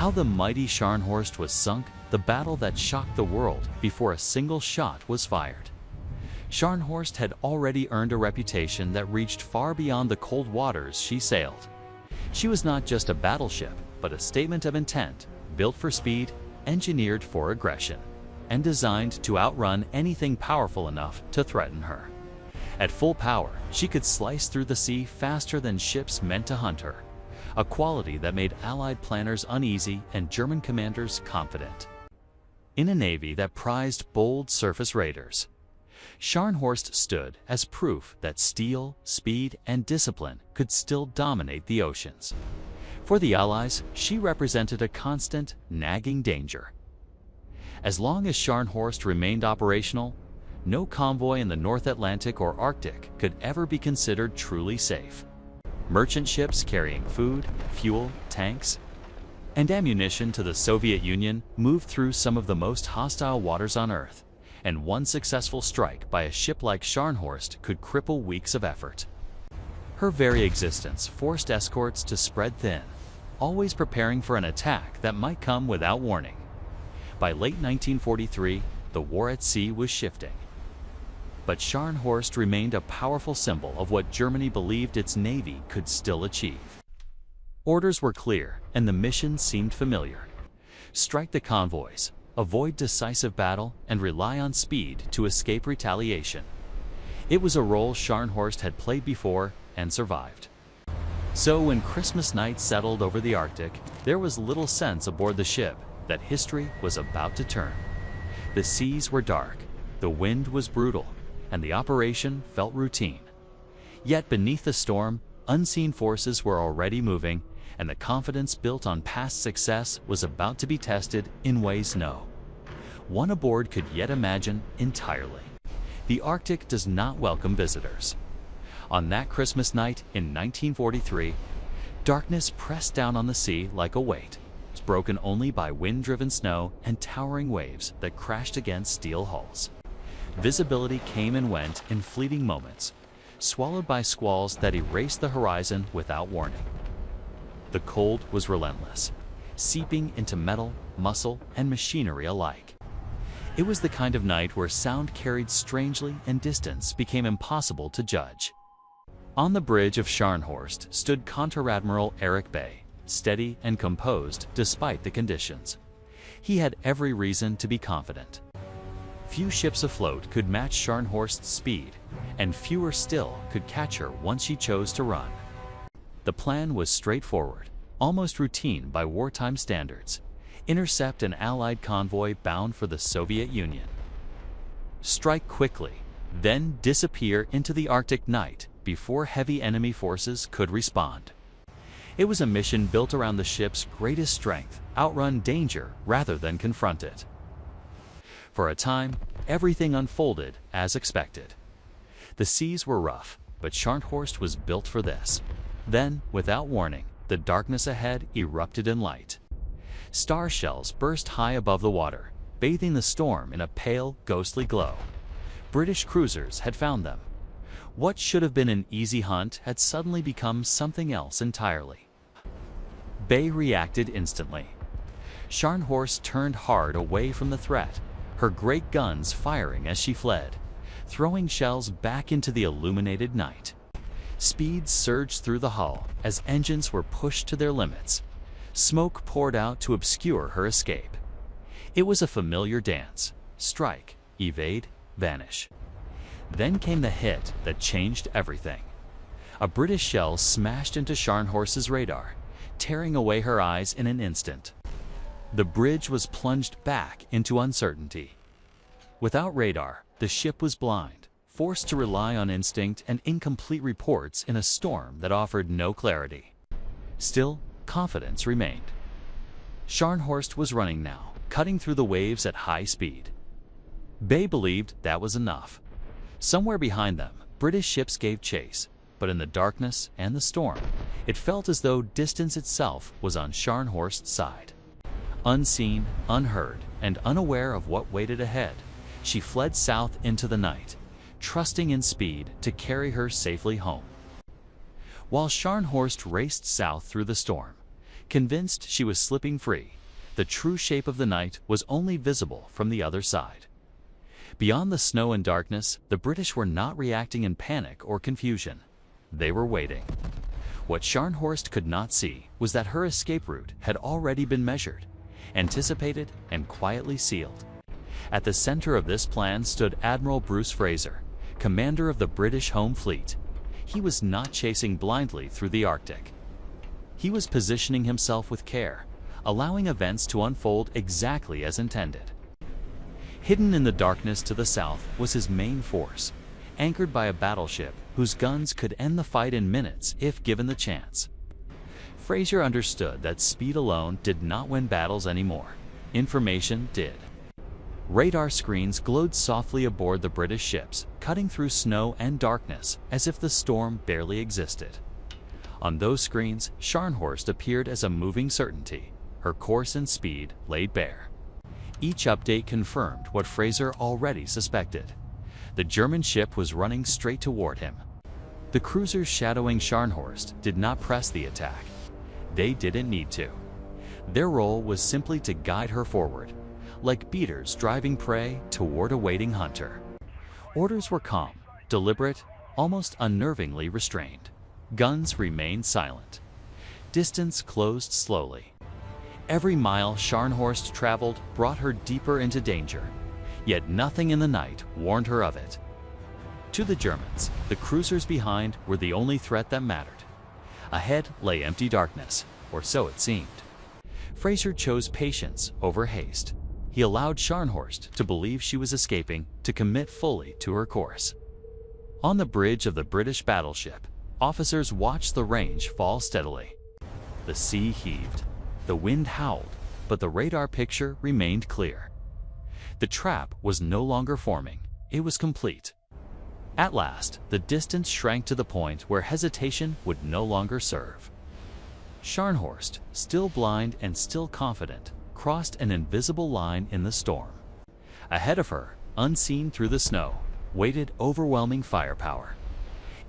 How the mighty Scharnhorst was sunk, the battle that shocked the world before a single shot was fired. Scharnhorst had already earned a reputation that reached far beyond the cold waters she sailed. She was not just a battleship, but a statement of intent, built for speed, engineered for aggression, and designed to outrun anything powerful enough to threaten her. At full power, she could slice through the sea faster than ships meant to hunt her, a quality that made Allied planners uneasy and German commanders confident. In a navy that prized bold surface raiders, Scharnhorst stood as proof that steel, speed, and discipline could still dominate the oceans. For the Allies, she represented a constant, nagging danger. As long as Scharnhorst remained operational, no convoy in the North Atlantic or Arctic could ever be considered truly safe. Merchant ships carrying food, fuel, tanks, and ammunition to the Soviet Union moved through some of the most hostile waters on Earth, and one successful strike by a ship like Scharnhorst could cripple weeks of effort. Her very existence forced escorts to spread thin, always preparing for an attack that might come without warning. By late 1943, the war at sea was shifting. But Scharnhorst remained a powerful symbol of what Germany believed its navy could still achieve. Orders were clear, and the mission seemed familiar. Strike the convoys, avoid decisive battle, and rely on speed to escape retaliation. It was a role Scharnhorst had played before and survived. So when Christmas night settled over the Arctic, there was little sense aboard the ship that history was about to turn. The seas were dark, the wind was brutal, and the operation felt routine. Yet beneath the storm, unseen forces were already moving, and the confidence built on past success was about to be tested in ways no one aboard could yet imagine entirely. The Arctic does not welcome visitors. On that Christmas night in 1943, darkness pressed down on the sea like a weight, broken only by wind-driven snow and towering waves that crashed against steel hulls. Visibility came and went in fleeting moments, swallowed by squalls that erased the horizon without warning. The cold was relentless, seeping into metal, muscle, and machinery alike. It was the kind of night where sound carried strangely and distance became impossible to judge. On the bridge of Scharnhorst stood Contra-Admiral Erich Bay, steady and composed despite the conditions. He had every reason to be confident. Few ships afloat could match Scharnhorst's speed, and fewer still could catch her once she chose to run. The plan was straightforward, almost routine by wartime standards. Intercept an Allied convoy bound for the Soviet Union. Strike quickly, then disappear into the Arctic night before heavy enemy forces could respond. It was a mission built around the ship's greatest strength, outrun danger rather than confront it. For a time, everything unfolded as expected. The seas were rough, but Scharnhorst was built for this. Then, without warning, the darkness ahead erupted in light. Star shells burst high above the water, bathing the storm in a pale, ghostly glow. British cruisers had found them. What should have been an easy hunt had suddenly become something else entirely. Bay reacted instantly. Scharnhorst turned hard away from the threat, her great guns firing as she fled, throwing shells back into the illuminated night. Speed surged through the hull as engines were pushed to their limits. Smoke poured out to obscure her escape. It was a familiar dance: strike, evade, vanish. Then came the hit that changed everything. A British shell smashed into Scharnhorst's radar, tearing away her eyes in an instant. The bridge was plunged back into uncertainty. Without radar, the ship was blind, forced to rely on instinct and incomplete reports in a storm that offered no clarity. Still, confidence remained. Scharnhorst was running now, cutting through the waves at high speed. Bay believed that was enough. Somewhere behind them, British ships gave chase, but in the darkness and the storm, it felt as though distance itself was on Scharnhorst's side. Unseen, unheard, and unaware of what waited ahead, she fled south into the night, trusting in speed to carry her safely home. While Scharnhorst raced south through the storm, Convinced she was slipping free, the true shape of the night was only visible from the other side. Beyond the snow and darkness, the British were not reacting in panic or confusion. They were waiting. What Scharnhorst could not see was that her escape route had already been measured, anticipated, and quietly sealed. At the center of this plan stood Admiral Bruce Fraser, commander of the British Home Fleet. He was not chasing blindly through the Arctic. He was positioning himself with care, allowing events to unfold exactly as intended. Hidden in the darkness to the south was his main force, anchored by a battleship whose guns could end the fight in minutes if given the chance. Fraser understood that speed alone did not win battles anymore. Information did. Radar screens glowed softly aboard the British ships, cutting through snow and darkness as if the storm barely existed. On those screens, Scharnhorst appeared as a moving certainty, her course and speed laid bare. Each update confirmed what Fraser already suspected. The German ship was running straight toward him. The cruisers shadowing Scharnhorst did not press the attack. They didn't need to. Their role was simply to guide her forward, like beaters driving prey toward a waiting hunter. Orders were calm, deliberate, almost unnervingly restrained. Guns remained silent. Distance closed slowly. Every mile Scharnhorst traveled brought her deeper into danger, yet nothing in the night warned her of it. To the Germans, the cruisers behind were the only threat that mattered. Ahead lay empty darkness, or so it seemed. Fraser chose patience over haste. He allowed Scharnhorst to believe she was escaping, to commit fully to her course. On the bridge of the British battleship, officers watched the range fall steadily. The sea heaved, the wind howled, but the radar picture remained clear. The trap was no longer forming, it was complete. At last, the distance shrank to the point where hesitation would no longer serve. Scharnhorst, still blind and still confident, crossed an invisible line in the storm. Ahead of her, unseen through the snow, waited overwhelming firepower.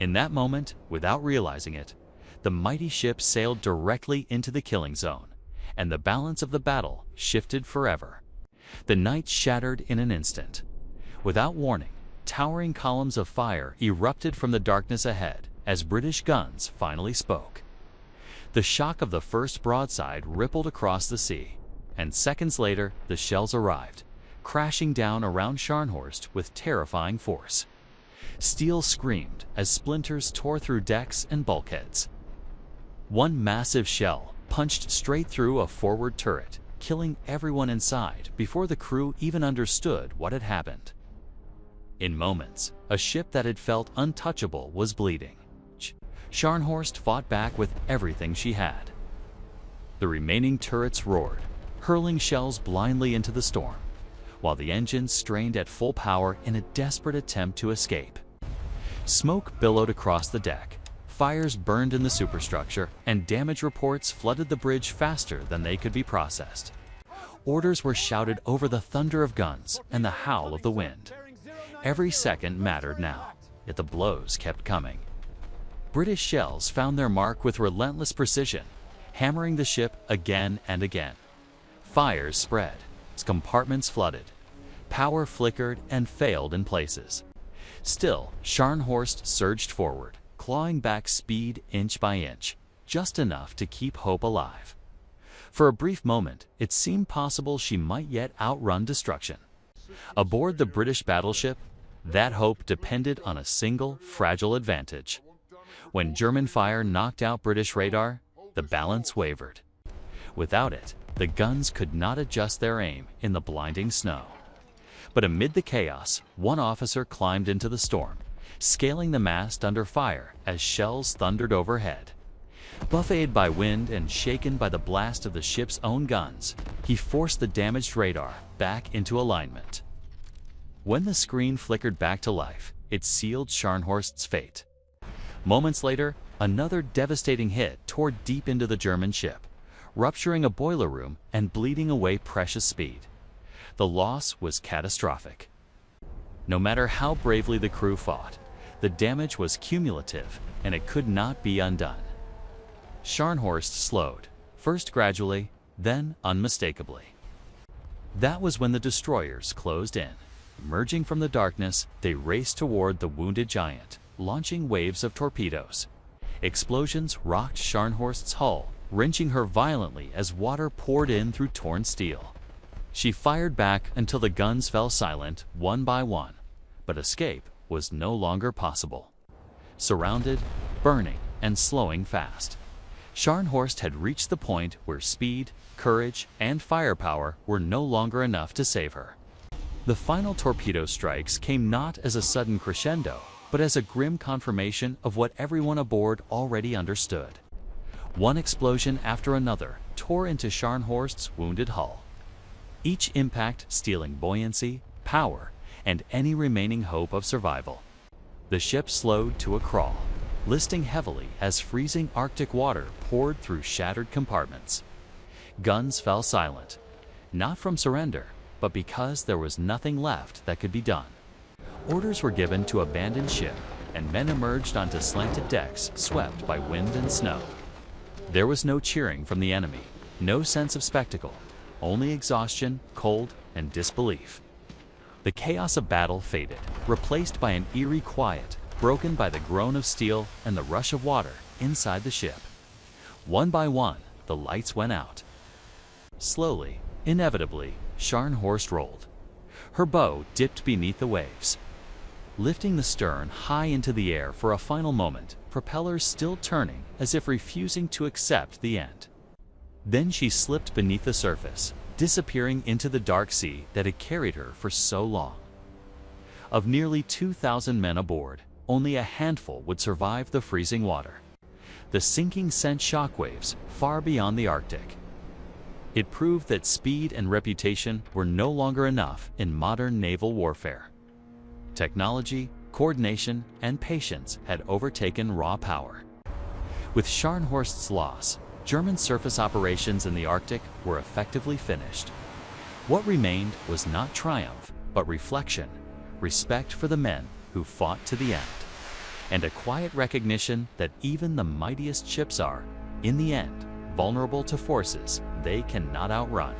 In that moment, without realizing it, the mighty ship sailed directly into the killing zone, and the balance of the battle shifted forever. The night shattered in an instant. Without warning, towering columns of fire erupted from the darkness ahead as British guns finally spoke. The shock of the first broadside rippled across the sea, and seconds later the shells arrived, crashing down around Scharnhorst with terrifying force. Steel screamed as splinters tore through decks and bulkheads. One massive shell punched straight through a forward turret, killing everyone inside before the crew even understood what had happened. In moments, a ship that had felt untouchable was bleeding. Scharnhorst fought back with everything she had. The remaining turrets roared, hurling shells blindly into the storm, while the engines strained at full power in a desperate attempt to escape. Smoke billowed across the deck, fires burned in the superstructure, and damage reports flooded the bridge faster than they could be processed. Orders were shouted over the thunder of guns and the howl of the wind. Every second mattered now, yet the blows kept coming. British shells found their mark with relentless precision, hammering the ship again and again. Fires spread, compartments flooded, power flickered and failed in places. Still, Scharnhorst surged forward, clawing back speed inch by inch, just enough to keep hope alive. For a brief moment, it seemed possible she might yet outrun destruction. Aboard the British battleship, that hope depended on a single, fragile advantage. When German fire knocked out British radar, the balance wavered. Without it, the guns could not adjust their aim in the blinding snow. But amid the chaos, one officer climbed into the storm, scaling the mast under fire as shells thundered overhead. Buffeted by wind and shaken by the blast of the ship's own guns, he forced the damaged radar back into alignment. When the screen flickered back to life, it sealed Scharnhorst's fate. Moments later, another devastating hit tore deep into the German ship, rupturing a boiler room and bleeding away precious speed. The loss was catastrophic. No matter how bravely the crew fought, the damage was cumulative and it could not be undone. Scharnhorst slowed, first gradually, then unmistakably. That was when the destroyers closed in. Emerging from the darkness, they raced toward the wounded giant, launching waves of torpedoes. Explosions rocked Scharnhorst's hull, wrenching her violently as water poured in through torn steel. She fired back until the guns fell silent one by one, but escape was no longer possible. Surrounded, burning, and slowing fast, Scharnhorst had reached the point where speed, courage, and firepower were no longer enough to save her. The final torpedo strikes came not as a sudden crescendo, but as a grim confirmation of what everyone aboard already understood. One explosion after another tore into Scharnhorst's wounded hull, each impact stealing buoyancy, power, and any remaining hope of survival. The ship slowed to a crawl, listing heavily as freezing Arctic water poured through shattered compartments. Guns fell silent, not from surrender, but because there was nothing left that could be done. Orders were given to abandon ship, and men emerged onto slanted decks swept by wind and snow. There was no cheering from the enemy, no sense of spectacle, only exhaustion, cold, and disbelief. The chaos of battle faded, replaced by an eerie quiet, broken by the groan of steel and the rush of water inside the ship. One by one, the lights went out. Slowly, inevitably, Scharnhorst rolled. Her bow dipped beneath the waves, lifting the stern high into the air for a final moment, propellers still turning as if refusing to accept the end. Then she slipped beneath the surface, disappearing into the dark sea that had carried her for so long. Of nearly 2,000 men aboard, only a handful would survive the freezing water. The sinking sent shockwaves far beyond the Arctic. It proved that speed and reputation were no longer enough in modern naval warfare. Technology, coordination, and patience had overtaken raw power. With Scharnhorst's loss, German surface operations in the Arctic were effectively finished. What remained was not triumph, but reflection, respect for the men who fought to the end, and a quiet recognition that even the mightiest ships are, in the end, vulnerable to forces they cannot outrun.